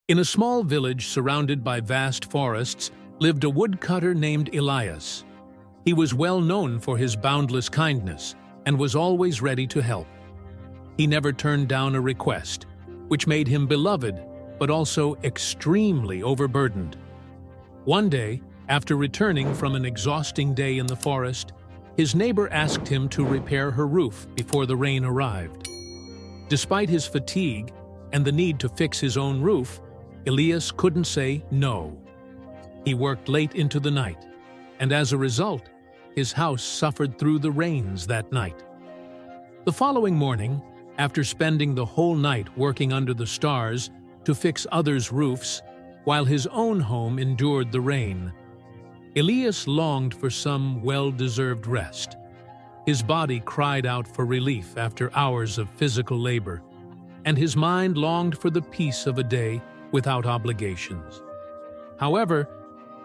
In a small village surrounded by vast forests lived a woodcutter named Elias. He was well known for his boundless kindness and was always ready to help. He never turned down a request, which made him beloved but also extremely overburdened. One day, after returning from an exhausting day in the forest, his neighbor asked him to repair her roof before the rain arrived. Despite his fatigue and the need to fix his own roof, Elias couldn't say no. He worked late into the night, and as a result, his house suffered through the rains that night. The following morning, after spending the whole night working under the stars to fix others' roofs, while his own home endured the rain, Elias longed for some well-deserved rest. His body cried out for relief after hours of physical labor, and his mind longed for the peace of a day without obligations. However,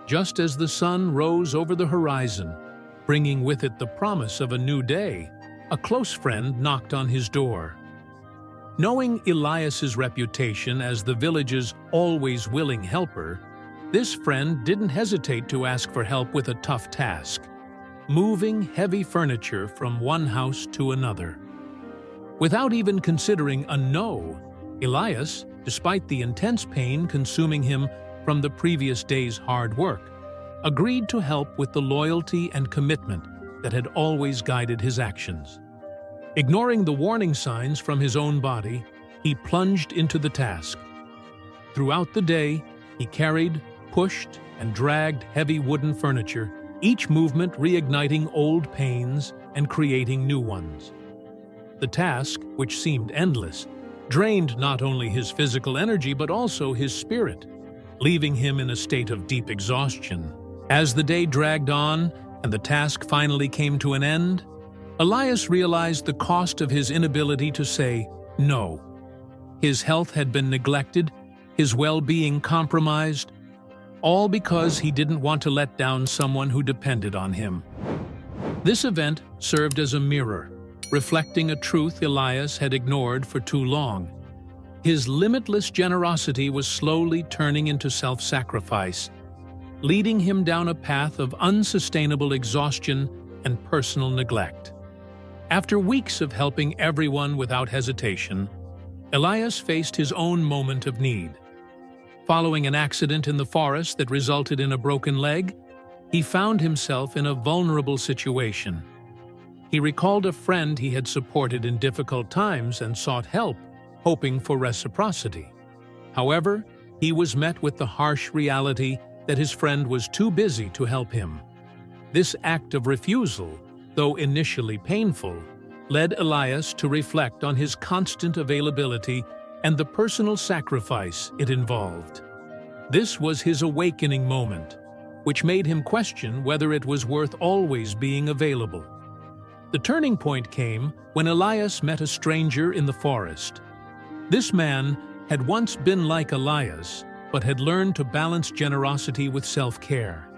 just as the sun rose over the horizon, bringing with it the promise of a new day, a close friend knocked on his door. Knowing Elias's reputation as the village's always willing helper, this friend didn't hesitate to ask for help with a tough task: moving heavy furniture from one house to another. Without even considering a no, Elias, despite the intense pain consuming him from the previous day's hard work, agreed to help with the loyalty and commitment that had always guided his actions. Ignoring the warning signs from his own body, he plunged into the task. Throughout the day, he carried, pushed, and dragged heavy wooden furniture, each movement reigniting old pains and creating new ones. The task, which seemed endless, drained not only his physical energy but also his spirit, leaving him in a state of deep exhaustion. As the day dragged on and the task finally came to an end, Elias realized the cost of his inability to say no. His health had been neglected, his well-being compromised, all because he didn't want to let down someone who depended on him. This event served as a mirror, reflecting a truth Elias had ignored for too long. His limitless generosity was slowly turning into self-sacrifice, leading him down a path of unsustainable exhaustion and personal neglect. After weeks of helping everyone without hesitation, Elias faced his own moment of need. Following an accident in the forest that resulted in a broken leg, he found himself in a vulnerable situation. He recalled a friend he had supported in difficult times and sought help, hoping for reciprocity. However, he was met with the harsh reality that his friend was too busy to help him. This act of refusal, though initially painful, led Elias to reflect on his constant availability and the personal sacrifice it involved. This was his awakening moment, which made him question whether it was worth always being available. The turning point came when Elias met a stranger in the forest. This man had once been like Elias, but had learned to balance generosity with self-care.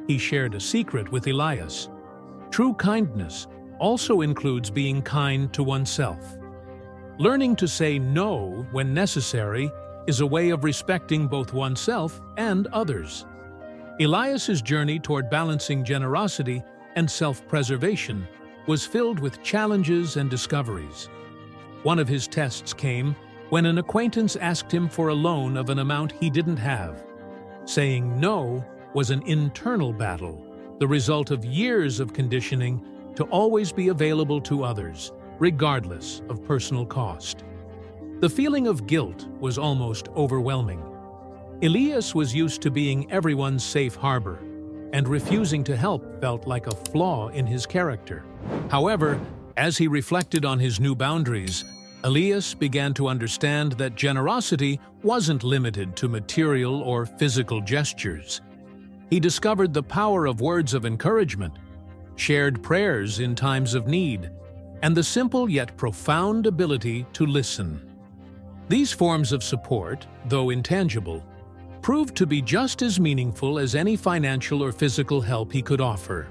He shared a secret with Elias. True kindness also includes being kind to oneself. Learning to say no when necessary is a way of respecting both oneself and others. Elias's journey toward balancing generosity and self-preservation was filled with challenges and discoveries. One of his tests came when an acquaintance asked him for a loan of an amount he didn't have. Saying no was an internal battle, the result of years of conditioning to always be available to others, regardless of personal cost. The feeling of guilt was almost overwhelming. Elias was used to being everyone's safe harbor, and refusing to help felt like a flaw in his character. However, as he reflected on his new boundaries, Elias began to understand that generosity wasn't limited to material or physical gestures. He discovered the power of words of encouragement, shared prayers in times of need, and the simple yet profound ability to listen. These forms of support, though intangible, proved to be just as meaningful as any financial or physical help he could offer.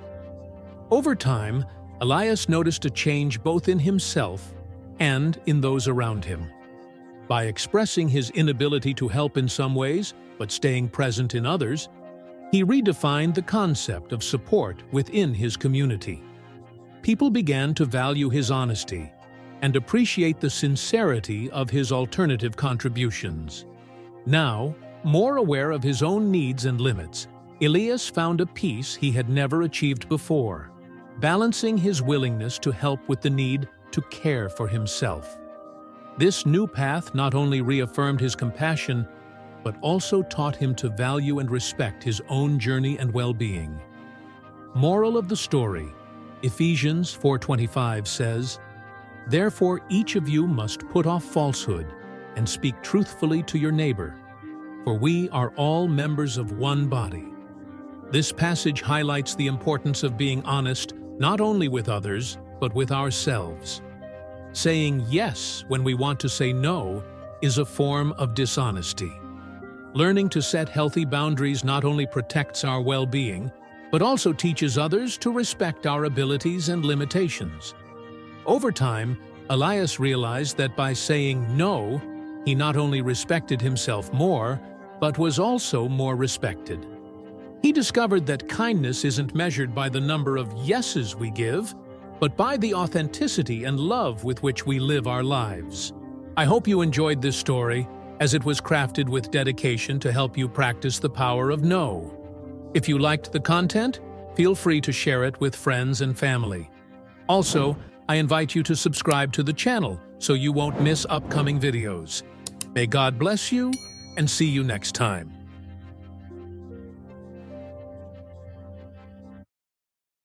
Over time, Elias noticed a change both in himself and in those around him. By expressing his inability to help in some ways, but staying present in others, he redefined the concept of support within his community. People began to value his honesty and appreciate the sincerity of his alternative contributions. Now, more aware of his own needs and limits, Elias found a peace he had never achieved before, balancing his willingness to help with the need to care for himself. This new path not only reaffirmed his compassion, but also taught him to value and respect his own journey and well-being. Moral of the story: Ephesians 4:25 says, "Therefore each of you must put off falsehood and speak truthfully to your neighbor, for we are all members of one body." This passage highlights the importance of being honest not only with others, but with ourselves. Saying yes when we want to say no is a form of dishonesty. Learning to set healthy boundaries not only protects our well-being, but also teaches others to respect our abilities and limitations. Over time, Elias realized that by saying no, he not only respected himself more, but was also more respected. He discovered that kindness isn't measured by the number of yeses we give, but by the authenticity and love with which we live our lives. I hope you enjoyed this story, as it was crafted with dedication to help you practice the power of no. If you liked the content, feel free to share it with friends and family. Also, I invite you to subscribe to the channel so you won't miss upcoming videos. May God bless you, and see you next time.